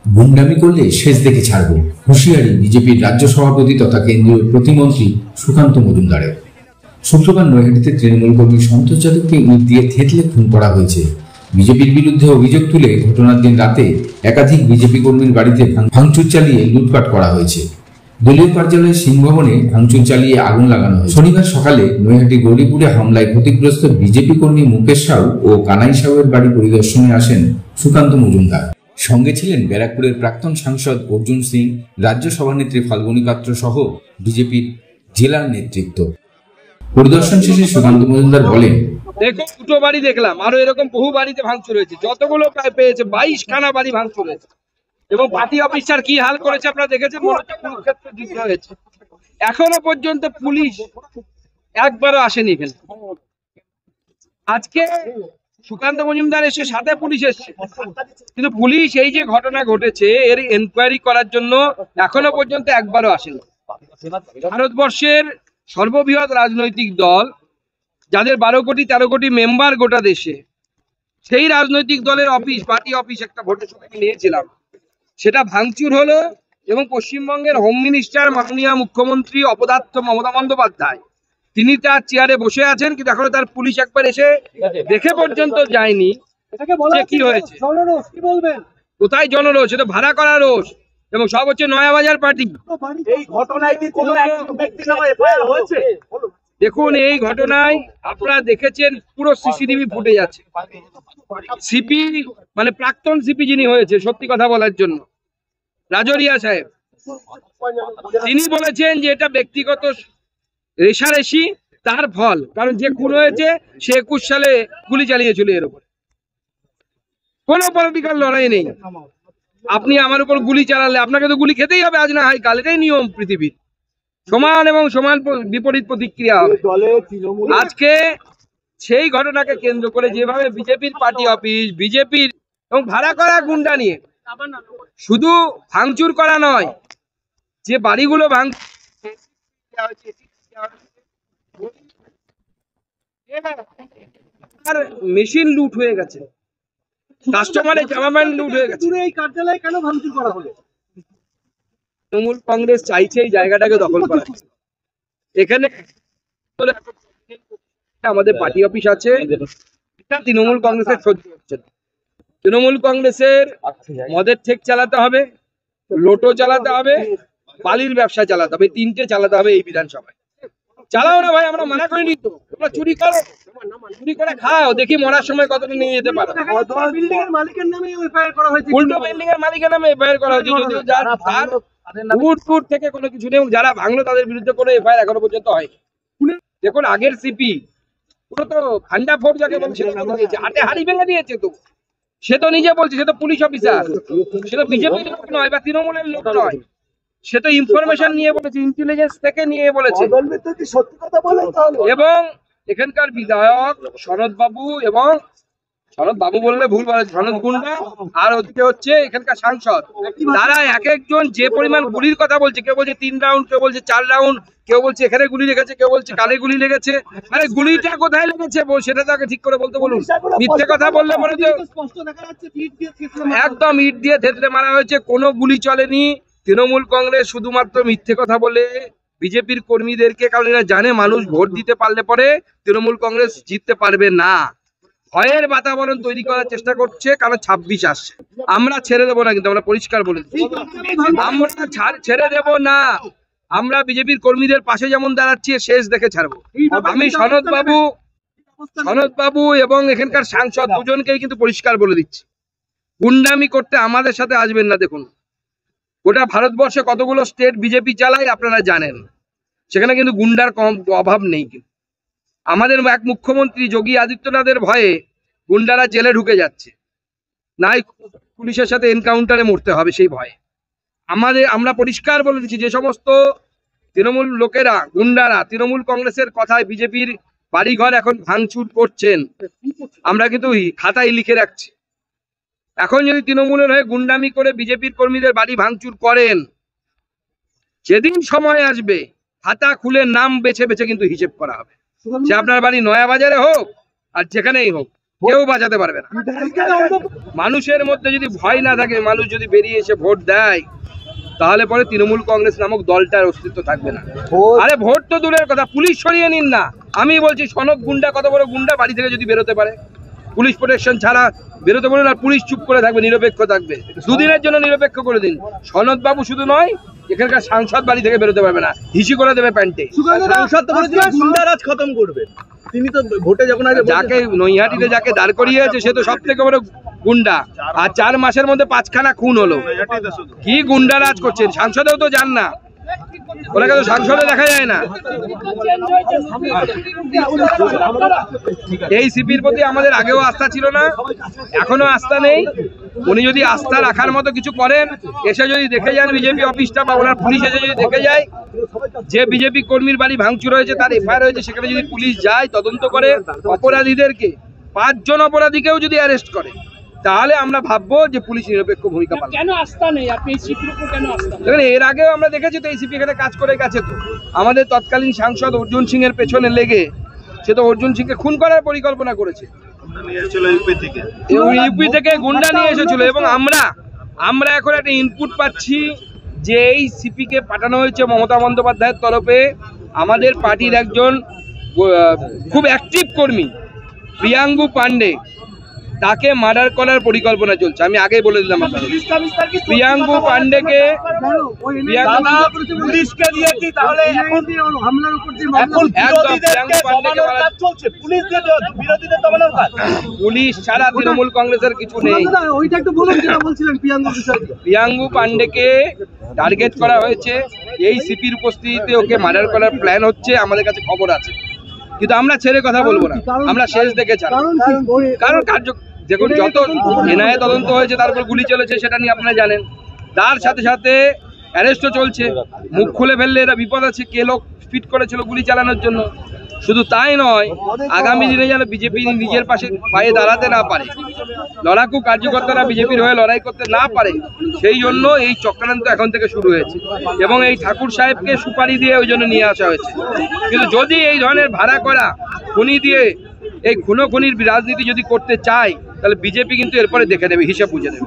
গুন্ডামি করলে শেষ দেখে ছাড়বো, হুঁশিয়ারি বিজেপির রাজ্য সভাপতি তথা কেন্দ্রীয় প্রতিমন্ত্রী সুকান্ত মজুমদারের। শুক্রবার নৈহাটিতে তৃণমূল কর্মী সন্তোষ যাদবকে ইট দিয়ে থেতলে খুন করা হয়েছে। বিজেপির বিরুদ্ধে অভিযোগ তুলে ঘটনার দিন রাতে একাধিক বিজেপি কর্মীর বাড়িতে ভাঙচুর চালিয়ে লুটপাট করা হয়েছে। দলীয় কার্যালয়ের সিংভবনে ভাঙচুর চালিয়ে আগুন লাগানো হয়। শনিবার সকালে নৈহাটি গৌরীপুরে হামলায় ক্ষতিগ্রস্ত বিজেপি কর্মী মুকেশ সাউ ও কানাই সাউয়ের বাড়ি পরিদর্শনে আসেন সুকান্ত মজুমদার। সঙ্গে ছিলেন ব্যারাকপুরের প্রাক্তন সাংসদ অর্জুন সিং, রাজ্য সভানেত্রী ফাল্গুনী পাত্র সহ বিজেপির জেলার নেতৃত্ব। পরিদর্শন শেষে সুকান্ত মজুমদার বলেন, দেখো দুটো বাড়ি দেখলাম, আরো এরকম বহু বাড়িতে ভাঙচুর হয়েছে, যতগুলো প্রায় পেয়েছে 22খানা বাড়ি ভাঙচুর হয়েছে। এবং পার্টি অফিসার কি হাল করেছে আপনারা দেখেছেন, কুরুক্ষেত্র যুদ্ধ হয়েছে। এখনো পর্যন্ত পুলিশ একবারও আসেনি এখানে। আজকে সুকান্ত মজুমদার এসে সাথে পুলিশ এসছে, কিন্তু পুলিশ এই যে ঘটনা ঘটেছে এর এনকোয়ারি করার জন্য এখনো পর্যন্ত একবারও আসেনি। ভারতবর্ষের সর্ববৃহৎ রাজনৈতিক দল, যাদের 12 কোটি 13 কোটি মেম্বার গোটা দেশে, সেই রাজনৈতিক দলের অফিস, পার্টি অফিস একটা ভোটের সময় নিয়েছিলাম, সেটা ভাঙচুর হলো। এবং পশ্চিমবঙ্গের হোম মিনিস্টার মাননীয় মুখ্যমন্ত্রী অপদার্থ মমতা বন্দ্যোপাধ্যায়, তিনি তার চেয়ারে বসে আছেন, কিন্তু এখনো তার পুলিশ একবার এসে দেখে পর্যন্ত যায়নি কি হয়েছে। কোথায় জনরোষ? এটা ভাড়া করা রোষ, এবং সব হচ্ছে নয়াবাজার পার্টি। দেখুন, এই ঘটনায় আপনারা দেখেছেন পুরো সিসিটিভি ফুটে যাচ্ছে। সিপি মানে প্রাক্তন সিপি যিনি হয়েছে, সত্যি কথা বলার জন্য, রাজরিয়া সাহেব, তিনি বলেছেন যে এটা ব্যক্তিগত রেশারেশি, তার ফল। কারণ যে খুন হয়েছে সে 21 সালে গুলি চালিয়েছিল, এর উপর কোনো পলিটিক্যাল লড়াই নেই। আপনি আমার উপর গুলি চালালে আপনাকে তো গুলি খেতেই হবে, আজ না হয় কাল, এটাই নিয়ম পৃথিবীর। সমান এবং সমান বিপরীত প্রতিক্রিয়া হবে। আজকে সেই ঘটনাকে কেন্দ্র করে যেভাবে বিজেপির পার্টি অফিস, বিজেপির এবং ভাড়া করা গুন্ডা নিয়ে শুধু ভাঙচুর করা নয়, যে বাড়িগুলো মেশিন লুট হয়ে গেছে, কাস্টমারের জামামান লুট হয়ে গেছে। এই কার্যালয়ে কেন ভাঙচুর করা হলো? তৃণমূল কংগ্রেস চাইছে এই জায়গাটাকে দখল করা। এখানে আমাদের পার্টি অফিস আছে, তৃণমূল কংগ্রেসের সহ্য হচ্ছে না। তৃণমূল কংগ্রেসের মদের ঠেক চালাতে হবে, লোটো চালাতে হবে, বালির ব্যবসা চালাতে হবে, 3টে চালাতে হবে এই বিধানসভায়। চালাও না ভাই, আমরা মানা করিনি তো। তোমরা চুরি করো, চুরি করে খাও, দেখি মরার সময় কতটা নিয়ে যেতে পারো। উল্টো বিল্ডিং এর মালিকের নামে এফআইআর করা হয়েছে, যদিও দূর থেকে কোনো কিছু নেই। যারা ভাঙলো তাদের বিরুদ্ধে কোনো এফআইআর এখনো পর্যন্ত হয়নি। দেখুন, আগের সিপি পুরো তো ভান্ডা ফোর্ট যাকে বলছে, হাতে হাড়ি ভেঙে দিয়েছে। তো সে তো নিজে বলছে, সে তো পুলিশ অফিসার, সে তো বিজেপির লোক নয় বা তৃণমূলের লোক নয়। সে তো ইনফরমেশন নিয়ে বলেছে, ইন্টেলিজেন্স থেকে নিয়ে বলেছে। এবং এখানকার বিধায়ক সনদ বাবু, এবং সনদ বাবু বললে ভুল বলে, সনদ গুন্ডা, আর ওদিকে হচ্ছে এখানকার সাংসদ, তারা এক একজন যে পরিমাণ গুলির কথা বলছে, কেউ বলছে 3 রাউন্ড, কেউ বলছে 4 রাউন্ড, কেউ বলছে এখানে গুলি লেগেছে, কেউ বলছে কানে গুলি লেগেছে। আরে গুলিটা কোথায় লেগেছে সেটা তাকে ঠিক করে বলতে বলুন। মিথ্যে কথা বললে পরে তো একদম ইট দিয়ে থেতলে মারা হয়েছে, কোনো গুলি চলেনি। তৃণমূল কংগ্রেস শুধুমাত্র মিথ্যে কথা বলে বিজেপির কর্মীদেরকে, কারণ এরা জানে মানুষ ভোট দিতে পারলে পরে তৃণমূল কংগ্রেস জিততে পারবে না, ভয়ের বাতাবরণ তৈরি করার চেষ্টা করছে। কারণ 26 আসছে, আমরা ছেড়ে দেবো না, কিন্তু আমরা পরিষ্কার বলে দিচ্ছি, আমরা ছেড়ে দেব না। আমরা বিজেপির কর্মীদের পাশে যেমন দাঁড়াচ্ছি, শেষ দেখে ছাড়বো। আমি সনদ বাবু এবং এখানকার সাংসদ দুজনকেই কিন্তু পরিষ্কার বলে দিচ্ছি, গুন্ডামি করতে আমাদের সাথে আসবেন না। দেখুন, গোটা ভারতবর্ষে কতগুলো স্টেট বিজেপি চালায় আপনারা জানেন, সেখানে কিন্তু গুন্ডার কম অভাব নেই। কিন্তু আমাদের এক মুখ্যমন্ত্রী যোগী আদিত্যনাথের ভয়ে গুন্ডারা জেলে ঢুকে যাচ্ছে, নাই পুলিশের সাথে এনকাউন্টারে মরতে হবে সেই ভয়ে। আমরা পরিষ্কার বলে দিচ্ছি, যে সমস্ত তৃণমূল লোকেরা, গুন্ডারা তৃণমূল কংগ্রেসের কথায় বিজেপির বাড়িঘর এখন ভাঙচুর করছেন, আমরা কিন্তু খাতায় লিখে রাখছি। এখন যদি তৃণমূলের হয়ে গুন্ডামি করে বিজেপির কর্মীদের বাড়ি ভাঙচুর করেন, যেদিন সময় আসবে খাতা খুলে নাম বেছে বেছে কিন্তু হিসেব করা হবে। সে আপনার বাড়ি নয়াবাজারে হোক আর যেখানেই হোক, কেউ বাঁচাতে পারবে না। মানুষের মধ্যে যদি ভয় না থাকে, মানুষ যদি বেরিয়ে এসে ভোট দেয়, তাহলে পরে তৃণমূল কংগ্রেস নামক দলটার অস্তিত্ব থাকবে না। আরে ভোট তো দূরের কথা, পুলিশ সরিয়ে নিন না। আমি বলছি সনদ গুন্ডা, কত বড় গুন্ডা, বাড়ি থেকে যদি বেরোতে পারে, পুলিশ প্রোটেকশন ছাড়া বেরোতে বলুন, আর পুলিশ চুপ করে থাকবে, নিরপেক্ষ থাকবে। দুদিনের জন্য নিরপেক্ষ করে দিন। সনদ বাবু শুধু নয়, এখানকার সাংসদ বাড়ি থেকে বেরোতে পারবে না, হিসি করে দেবে প্যান্টে। গুন্ডারাজ খতম করবে তিনি, তো ভোটে যখন যাকে নৈহাটিতে যাকে দাঁড় করিয়েছে সে তো সব থেকে বড় গুন্ডা। আর 4 মাসের মধ্যে 5খানা খুন হলো। কি গুন্ডারাজ করছেন? সাংসদেও তো যান না, ওনাকে তো সাংসদে দেখা যায় না। এই সিপির প্রতি আমাদের আগেও আস্থা ছিল না, এখনো আস্থা নেই। উনি যদি আস্থা রাখার মতো কিছু করেন, এসে যদি দেখে যান বিজেপি অফিসটা, বা ওনার পুলিশ এসে যদি দেখে যায় যে বিজেপি কর্মীর বাড়ি ভাঙচুর হয়েছে, তার এফআইআর হয়েছে, সেখানে যদি পুলিশ যায় তদন্ত করে অপরাধীদেরকে 5 জন অপরাধীকেও যদি অ্যারেস্ট করে, তাহলে আমরা ভাববো যে পুলিশ নিরপেক্ষ ভূমিকা পালন। কেন আস্থা নেই আপনি এই সিপির উপর, কেন আস্থা? দেখুন, এর আগেও আমরা দেখেছি তো এই সিপি এখানে কাজ করে গেছে। তো আমাদের তৎকালীন সাংসদ অর্জুন সিং এর পেছনে লেগে সে তো অর্জুন সিংকে খুন করার পরিকল্পনা করেছে, ইউপি থেকে গুন্ডা নিয়ে এসেছিল। এবং আমরা এখন একটা ইনপুট পাচ্ছি যে এই সিপিকে পাঠানো হয়েছে মমতা বন্দ্যোপাধ্যায়ের তরফে আমাদের পার্টির একজন খুব অ্যাক্টিভ কর্মী প্রিয়াঙ্গু পান্ডে, তাকে মার্ডার করার পরিকল্পনা চলছে। আমি আগেই বলে দিলাম আপনাকে, প্রিয়াঙ্গু পান্ডেকে পুলিশ ছাড়া তৃণমূল কংগ্রেসের কিছু নেই। প্রিয়াঙ্গু পান্ডেকে টার্গেট করা হয়েছে, এই সিপির উপস্থিতিতে ওকে মার্ডার করার প্ল্যান হচ্ছে, আমাদের কাছে খবর আছে। কিন্তু আমরা ছেড়ে কথা বলবো না, আমরা শেষ দেখে ছাড়া। কারণ দেখুন, যত এনআইএ তদন্ত হয়েছে তার উপর গুলি চলেছে, সেটা নিয়ে আপনারা জানেন। তার সাথে সাথে অ্যারেস্টও চলছে। মুখ খুলে ফেললে এরা বিপদ আছে, কে লোক ফিট করেছিল গুলি চালানোর জন্য। শুধু তাই নয়, আগামী দিনে যেন বিজেপি নিজের পায়ে দাঁড়াতে না পারে, লড়াকু কার্যকর্তারা বিজেপির হয়ে লড়াই করতে না পারে, সেই জন্য এই চক্রান্ত এখন থেকে শুরু হয়েছে। এবং এই ঠাকুর সাহেবকে সুপারি দিয়ে ওই জন্য নিয়ে আসা হয়েছে। কিন্তু যদি এই ধরনের ভাড়া করা খুনি দিয়ে এই খুনোখুনির রাজনীতি যদি করতে চায়, তাহলে বিজেপি কিন্তু এরপরে দেখে নেবে, হিসাব বুঝে নেবে।